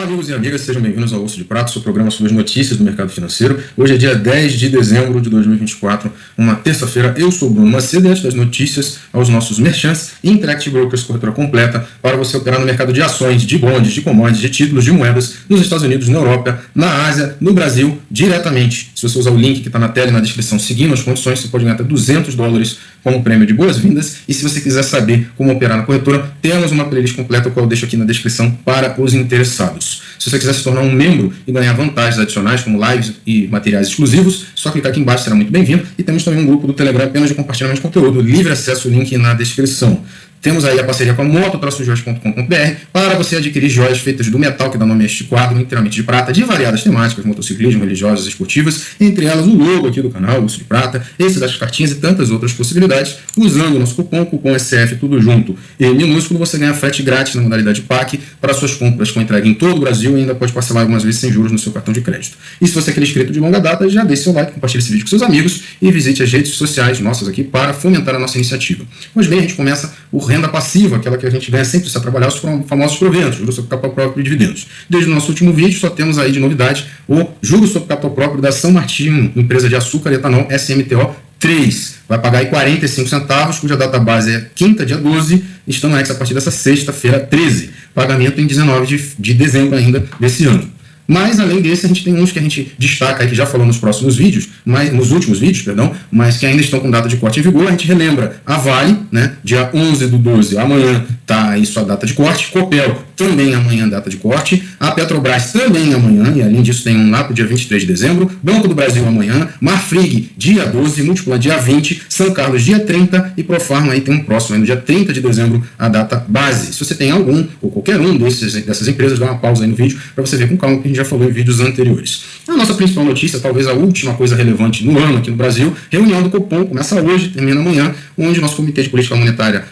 Olá, amigos e amigas, sejam bem-vindos ao Osso de Prato, seu programa sobre as notícias do mercado financeiro. Hoje é dia 10 de dezembro de 2024, uma terça-feira. Eu sou o Bruno Macedo e estas notícias aos nossos merchants e Interactive Brokers, corretora completa, para você operar no mercado de ações, de bonds, de commodities, de títulos, de moedas, nos Estados Unidos, na Europa, na Ásia, no Brasil, diretamente. Se você usar o link que está na tela e na descrição, seguindo as condições, você pode ganhar até $200 como prêmio de boas-vindas. E se você quiser saber como operar na corretora, temos uma playlist completa, a qual eu deixo aqui na descrição para os interessados. Se você quiser se tornar um membro e ganhar vantagens adicionais, como lives e materiais exclusivos, só clicar aqui embaixo, será muito bem-vindo. E temos também um grupo do Telegram apenas de compartilhamento de conteúdo, livre acesso, link na descrição. Temos aí a parceria com a moto-joias.com.br para você adquirir joias feitas do metal que dá nome a este quadro, inteiramente de prata, de variadas temáticas, motociclismo, religiosas, esportivas, entre elas o logo aqui do canal, Osso de Prata, esse das cartinhas e tantas outras possibilidades. Usando o nosso cupom SF, tudo junto e minúsculo, você ganha frete grátis na modalidade PAC para suas compras com entrega em todo o Brasil e ainda pode parcelar algumas vezes sem juros no seu cartão de crédito. E se você é aquele inscrito de longa data, já deixe seu like, compartilhe esse vídeo com seus amigos e visite as redes sociais nossas aqui para fomentar a nossa iniciativa. Pois bem, a gente começa o renda passiva, aquela que a gente ganha sempre se trabalhar, os famosos proventos, juros sobre capital próprio e dividendos. Desde o nosso último vídeo, só temos aí de novidade o juros sobre capital próprio da São Martinho, empresa de açúcar e etanol, SMTO 3. Vai pagar aí 45 centavos, cuja data base é quinta, dia 12, estando anexo a partir dessa sexta-feira, 13. Pagamento em 19 de dezembro ainda desse ano. Mas, além desse, a gente tem uns que a gente destaca aí, que já falou nos próximos vídeos, nos últimos vídeos, mas que ainda estão com data de corte em vigor. A gente relembra a Vale, né, dia 11/12, amanhã está aí sua data de corte. Copel, também amanhã data de corte. A Petrobras também amanhã, e além disso tem um lá para o dia 23 de dezembro. Banco do Brasil amanhã. Marfrig, dia 12, Multiplan, dia 20. São Carlos, dia 30. E Profarma, aí tem um próximo, aí no dia 30 de dezembro, a data base. Se você tem algum, ou qualquer um dessas empresas, dá uma pausa aí no vídeo para você ver com calma, que a gente já falou em vídeos anteriores. A nossa principal notícia, talvez a última coisa relevante no ano aqui no Brasil, reunião do Copom, começa hoje, termina amanhã, onde o nosso Comitê de Política Monetária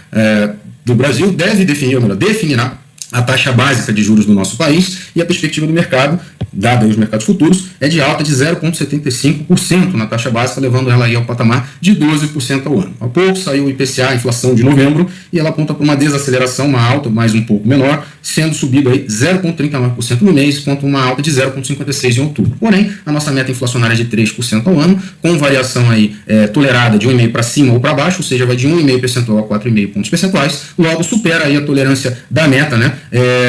do Brasil deve definir, ou melhor, definirá a taxa básica de juros do nosso país, e a perspectiva do mercado, dada os mercados futuros, é de alta de 0,75% na taxa básica, levando ela aí ao patamar de 12% ao ano. Há pouco saiu o IPCA, a inflação de novembro, e ela aponta para uma desaceleração, uma alta mais um pouco menor, sendo subido aí 0,39% no mês, quanto uma alta de 0,56% em outubro. Porém, a nossa meta inflacionária é de 3% ao ano, com variação aí tolerada de 1,5% para cima ou para baixo, ou seja, vai de 1,5% a 4,5 pontos percentuais, logo supera aí a tolerância da meta, né,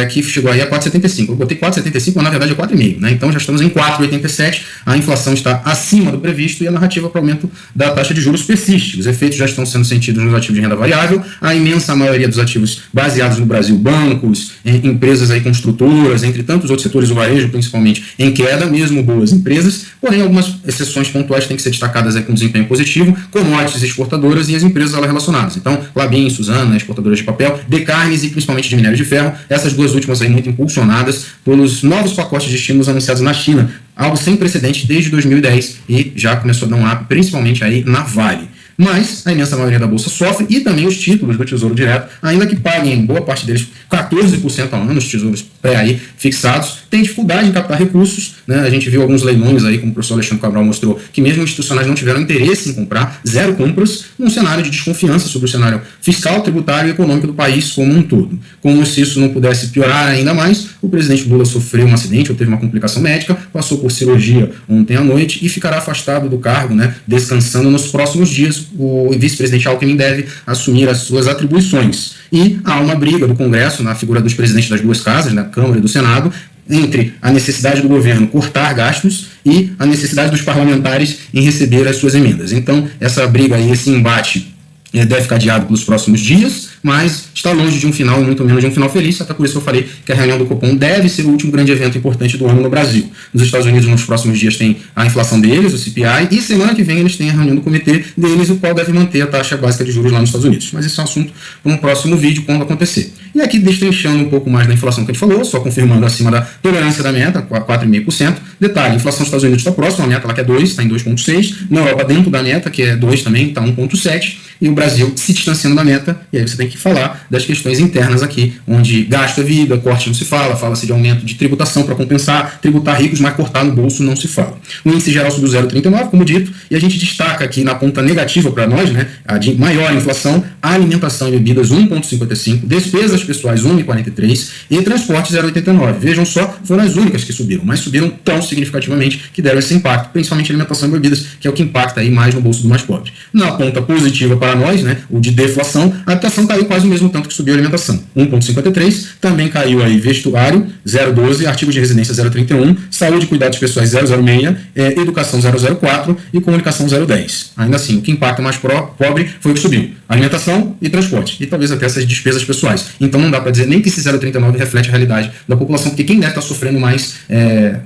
que chegou aí a 4,75%. Eu botei 4,75%, mas na verdade é 4,5%, né? Então já estamos em 4,87%, a inflação está acima do previsto e a narrativa para o aumento da taxa de juros persiste. Os efeitos já estão sendo sentidos nos ativos de renda variável, a imensa maioria dos ativos baseados no Brasil, bancos, empresas aí construtoras, entre tantos outros setores, o varejo principalmente, em queda, mesmo boas empresas, porém algumas exceções pontuais têm que ser destacadas aí com desempenho positivo, commodities exportadoras e as empresas relacionadas. Então, Klabin, Suzano, exportadoras de papel, de carnes e principalmente de minério de ferro, essas duas últimas aí muito impulsionadas pelos novos pacotes de estímulos anunciados na China, algo sem precedente desde 2010 e já começou a dar um up principalmente aí na Vale. Mas a imensa maioria da Bolsa sofre e também os títulos do Tesouro Direto, ainda que paguem boa parte deles 14% ao ano, os tesouros aí fixados, tem dificuldade em captar recursos, né? A gente viu alguns leilões aí, como o professor Alexandre Cabral mostrou, que mesmo institucionais não tiveram interesse em comprar, zero compras, num cenário de desconfiança sobre o cenário fiscal, tributário e econômico do país como um todo. Como se isso não pudesse piorar ainda mais, o presidente Lula sofreu um acidente ou teve uma complicação médica, passou por cirurgia ontem à noite e ficará afastado do cargo, né, descansando nos próximos dias. O vice-presidente Alckmin deve assumir as suas atribuições. E há uma briga do Congresso, na figura dos presidentes das duas casas, da Câmara e do Senado, entre a necessidade do governo cortar gastos e a necessidade dos parlamentares em receber as suas emendas. Então, essa briga aí, esse embate, deve ficar adiado pelos próximos dias, mas está longe de um final, e muito menos de um final feliz, até por isso eu falei que a reunião do Copom deve ser o último grande evento importante do ano no Brasil. Nos Estados Unidos, nos próximos dias, tem a inflação deles, o CPI, e semana que vem eles têm a reunião do comitê deles, o qual deve manter a taxa básica de juros lá nos Estados Unidos. Mas esse é um assunto para um próximo vídeo, quando acontecer. E aqui, destrinchando um pouco mais da inflação que a gente falou, só confirmando acima da tolerância da meta, 4,5%. Detalhe, a inflação dos Estados Unidos está próxima, a meta lá que é 2, está em 2,6%. Na Europa, dentro da meta, que é 2 também, está 1,7%. E o Brasil se distanciando da meta, e aí você tem que que falar das questões internas aqui, onde gasto é vida, corte não se fala, fala-se de aumento de tributação para compensar, tributar ricos, mas cortar no bolso não se fala. O índice geral subiu 0,39, como dito, e a gente destaca aqui na ponta negativa para nós, né, a de maior inflação, alimentação e bebidas 1,55, despesas pessoais 1,43 e transporte 0,89. Vejam só, foram as únicas que subiram, mas subiram tão significativamente que deram esse impacto, principalmente alimentação e bebidas, que é o que impacta aí mais no bolso do mais pobre. Na ponta positiva para nós, né, o de deflação, a habitação caiu quase o mesmo tanto que subiu a alimentação, 1,53, também caiu aí vestuário 0,12, artigos de residência 0,31, saúde e cuidados pessoais 0,06, educação 0,04 e comunicação 0,10. Ainda assim, o que impacta mais pobre foi o que subiu, alimentação e transporte, e talvez até essas despesas pessoais. Então não dá para dizer nem que esse 0,39 reflete a realidade da população, porque quem deve estar sofrendo mais,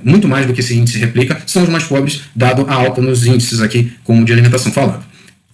muito mais do que esse índice replica, são os mais pobres, dado a alta nos índices aqui, como de alimentação falado.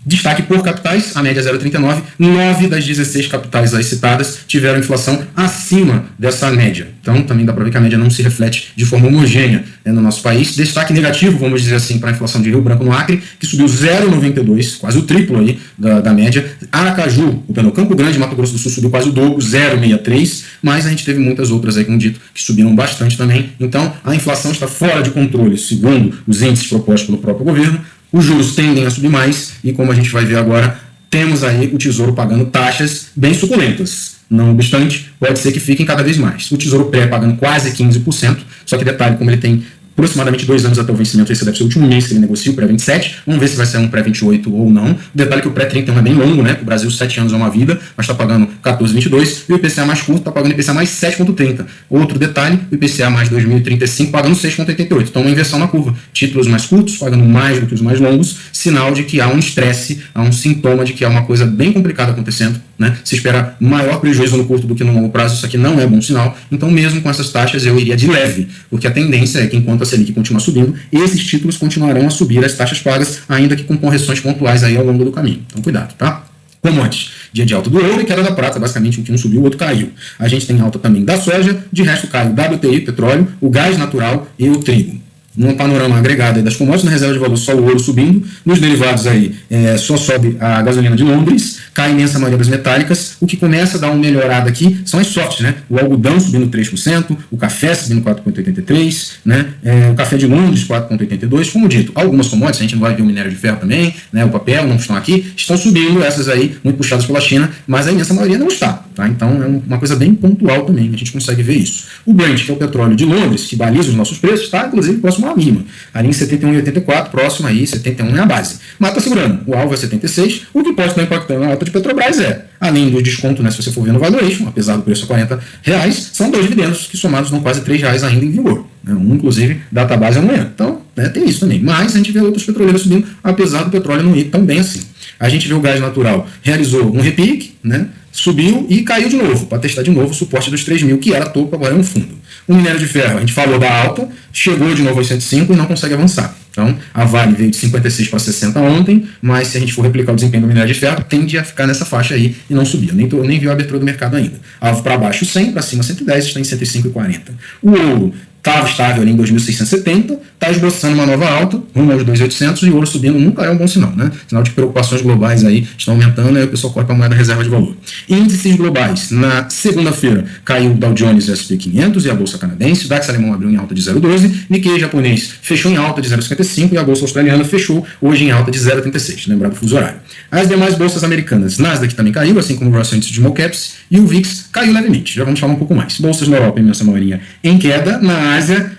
Destaque por capitais, a média 0,39, 9 das 16 capitais aí citadas tiveram inflação acima dessa média. Então também dá para ver que a média não se reflete de forma homogênea, né, no nosso país. Destaque negativo, vamos dizer assim, para a inflação de Rio Branco no Acre, que subiu 0,92, quase o triplo aí da média. Aracaju, Campo Grande, Mato Grosso do Sul, subiu quase o dobro, 0,63, mas a gente teve muitas outras aí, como dito, que subiram bastante também. Então a inflação está fora de controle, segundo os índices propostos pelo próprio governo. Os juros tendem a subir mais e, como a gente vai ver agora, temos aí o Tesouro pagando taxas bem suculentas. Não obstante, pode ser que fiquem cada vez mais. O Tesouro Pré pagando quase 15%, só que detalhe, como ele tem aproximadamente 2 anos até o vencimento, esse deve ser o último mês que ele negocia, o pré-27, vamos ver se vai ser um pré-28 ou não. O detalhe é que o pré-31 é bem longo, né? O Brasil 7 anos é uma vida, mas está pagando 14,22, e o IPCA mais curto está pagando IPCA mais 7,30. Outro detalhe, o IPCA mais 2035 pagando 6,88. Então uma inversão na curva. Títulos mais curtos pagando mais do que os mais longos, sinal de que há um estresse, há um sintoma de que há uma coisa bem complicada acontecendo, né? Se espera maior prejuízo no curto do que no longo prazo, isso aqui não é bom sinal. Então mesmo com essas taxas eu iria de leve, porque a tendência é que enquanto a Selic continua subindo, esses títulos continuarão a subir as taxas pagas, ainda que com correções pontuais aí ao longo do caminho. Então cuidado, tá? Como antes, dia de alta do ouro e queda da prata, basicamente um que um subiu, o outro caiu. A gente tem alta também da soja, de resto cai o WTI, petróleo, o gás natural e o trigo. No panorama agregado das commodities, na reserva de valor só o ouro subindo, nos derivados aí só sobe a gasolina de Londres, cai a imensa maioria das metálicas. O que começa a dar uma melhorada aqui são as softs, né? O algodão subindo 3%, o café subindo 4,83%, né? O café de Londres 4,82%. Como dito, algumas commodities, a gente não vai ver o minério de ferro também, né? O papel não estão aqui, estão subindo, essas aí muito puxadas pela China, mas a imensa maioria não está. Tá? Então é uma coisa bem pontual também, a gente consegue ver isso. O Brent, que é o petróleo de Londres, que baliza os nossos preços, está inclusive próximo à mínima, ali em 71,84, próximo aí, 71 é a base. Mas está segurando, o alvo é 76, o que pode estar impactando a alta de Petrobras além do desconto, né, se você for ver no valuation, apesar do preço a R$40, são 2 dividendos que somados dão quase R$3 ainda em vigor. Né? Um, inclusive, database amanhã. Então, tem isso também. Mas a gente vê outros petroleiros subindo, apesar do petróleo não ir tão bem assim. A gente vê o gás natural realizou um repique, né? Subiu e caiu de novo, para testar de novo o suporte dos 3.000, que era topo, agora é um fundo. O minério de ferro, a gente falou da alta, chegou de novo aos 105 e não consegue avançar. Então, a Vale veio de 56 para 60 ontem, mas se a gente for replicar o desempenho do minério de ferro, tende a ficar nessa faixa aí e não subir. Nem viu a abertura do mercado ainda. Alvo para baixo 100, para cima 110, está em 105,40. O ouro estava estável ali em 2.670, está esboçando uma nova alta, rumo aos 2.800, e o ouro subindo nunca é um bom sinal, né? Sinal de que preocupações globais aí estão aumentando, aí o pessoal corre para a moeda reserva de valor. Índices globais, na segunda-feira caiu o Dow Jones e o S&P 500 e a Bolsa Canadense, o DAX alemão abriu em alta de 0,12, Nikkei japonês fechou em alta de 0,55 e a Bolsa australiana fechou hoje em alta de 0,36, lembrando o fuso horário. As demais bolsas americanas, Nasdaq também caiu, assim como o Russell Índice de Small Caps, e o VIX caiu levemente, já vamos falar um pouco mais. Bolsas na Europa, imensa maioria em queda, na Ásia,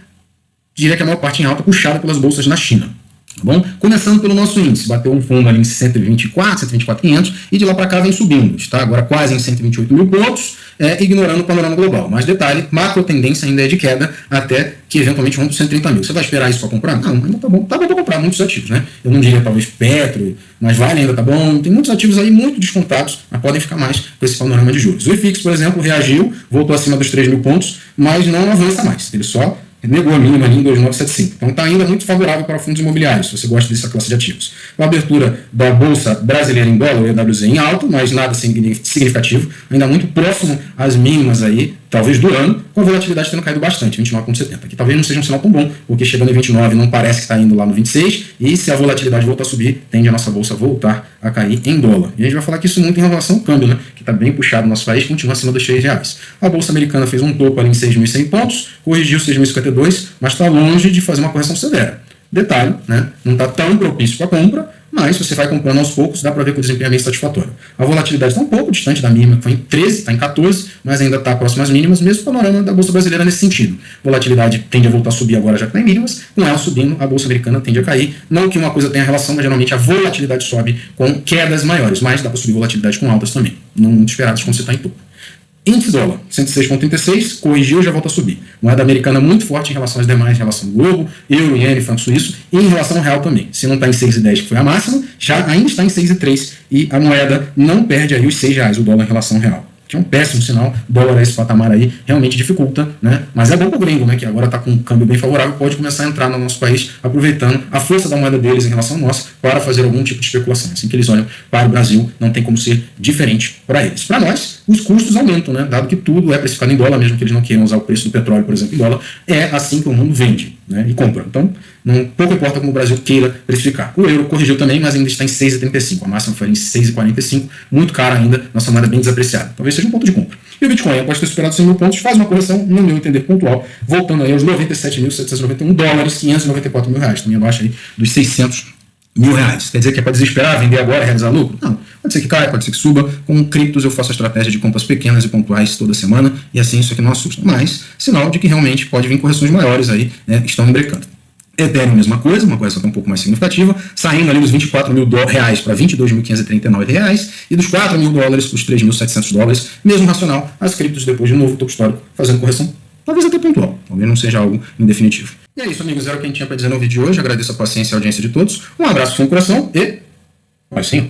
diria que a maior parte em alta, puxada pelas bolsas na China. Tá bom? Começando pelo nosso índice, bateu um fundo ali em 124.500 e de lá para cá vem subindo. Está agora quase em 128 mil pontos, ignorando o panorama global. Mas detalhe, macro tendência ainda é de queda até que eventualmente vão para 130 mil. Você vai esperar isso para comprar? Não, ainda tá bom para comprar muitos ativos, né? Eu não diria talvez Petro, mas Vale ainda tá bom. Tem muitos ativos aí muito descontados, mas podem ficar mais com esse panorama de juros. O IFIX, por exemplo, reagiu, voltou acima dos 3 mil pontos, mas não avança mais. Ele só negou a mínima ali em 2.975. Então está ainda muito favorável para fundos imobiliários, se você gosta dessa classe de ativos. A abertura da Bolsa Brasileira em dólar, o EWZ, em alta, mas nada significativo, ainda muito próximo às mínimas aí talvez do ano, com a volatilidade tendo caído bastante, 29,70. Que talvez não seja um sinal tão bom, porque chegando em 29 não parece que está indo lá no 26, e se a volatilidade voltar a subir, tende a nossa bolsa voltar a cair em dólar. E a gente vai falar que isso muito em relação ao câmbio, né, que está bem puxado no nosso país, continua acima dos R$6. A bolsa americana fez um topo ali em 6.100 pontos, corrigiu 6.052, mas está longe de fazer uma correção severa. Detalhe, né, não está tão propício para compra, mas se você vai comprando aos poucos, dá para ver que o desempenho é bem satisfatório. A volatilidade está um pouco distante da mínima, que foi em 13, está em 14, mas ainda está próximo às mínimas, mesmo panorama da Bolsa Brasileira nesse sentido. Volatilidade tende a voltar a subir agora, já que está em mínimas, com ela subindo, a Bolsa Americana tende a cair. Não que uma coisa tenha relação, mas geralmente a volatilidade sobe com quedas maiores, mas dá para subir volatilidade com altas também, não muito esperadas quando você está em topo. Índice dólar, 106,36, corrigiu e já volta a subir. Moeda americana muito forte em relação às demais, em relação ao globo, euro, iene, franco suíço, e em relação ao real também. Se não está em 6,10, que foi a máxima, já ainda está em 6,3, e a moeda não perde aí os R$6, o dólar em relação ao real. Que é um péssimo sinal, dólar a esse patamar aí realmente dificulta, né? Mas é bom para o gringo, né? Que agora está com um câmbio bem favorável, pode começar a entrar no nosso país, aproveitando a força da moeda deles em relação à nossa, para fazer algum tipo de especulação. Assim que eles olham para o Brasil, não tem como ser diferente para eles. Para nós, os custos aumentam, né? Dado que tudo é precificado em dólar, mesmo que eles não queiram usar o preço do petróleo, por exemplo, em dólar, é assim que o mundo vende, né? E compra. Então, pouco importa como o Brasil queira precificar. O euro corrigiu também, mas ainda está em 6,35. A máxima foi em 6,45, muito cara ainda, nossa moeda bem desapreciada. Talvez seja um ponto de compra. E o Bitcoin, após ter superado 100 mil pontos, faz uma correção, no meu entender, pontual, voltando aí aos 97.791 dólares, 594 mil reais, também abaixo aí dos 600 mil reais. Quer dizer que é para desesperar, vender agora e realizar lucro? Não. Pode ser que caia, pode ser que suba. Com criptos eu faço a estratégia de compras pequenas e pontuais toda semana, e assim isso aqui não assusta. Mas, sinal de que realmente pode vir correções maiores aí, né, estão embrecando. Ethereum, mesma coisa, uma correção um pouco mais significativa, saindo ali dos 24 mil reais para 22.539 reais, e dos 4 mil dólares para os 3.700 dólares, mesmo racional, as criptos depois de novo topo histórico, fazendo correção, talvez até pontual, talvez não seja algo indefinitivo. E é isso, amigos, era o que a gente tinha para dizer no vídeo de hoje, agradeço a paciência e a audiência de todos, um abraço no coração e... vai sim!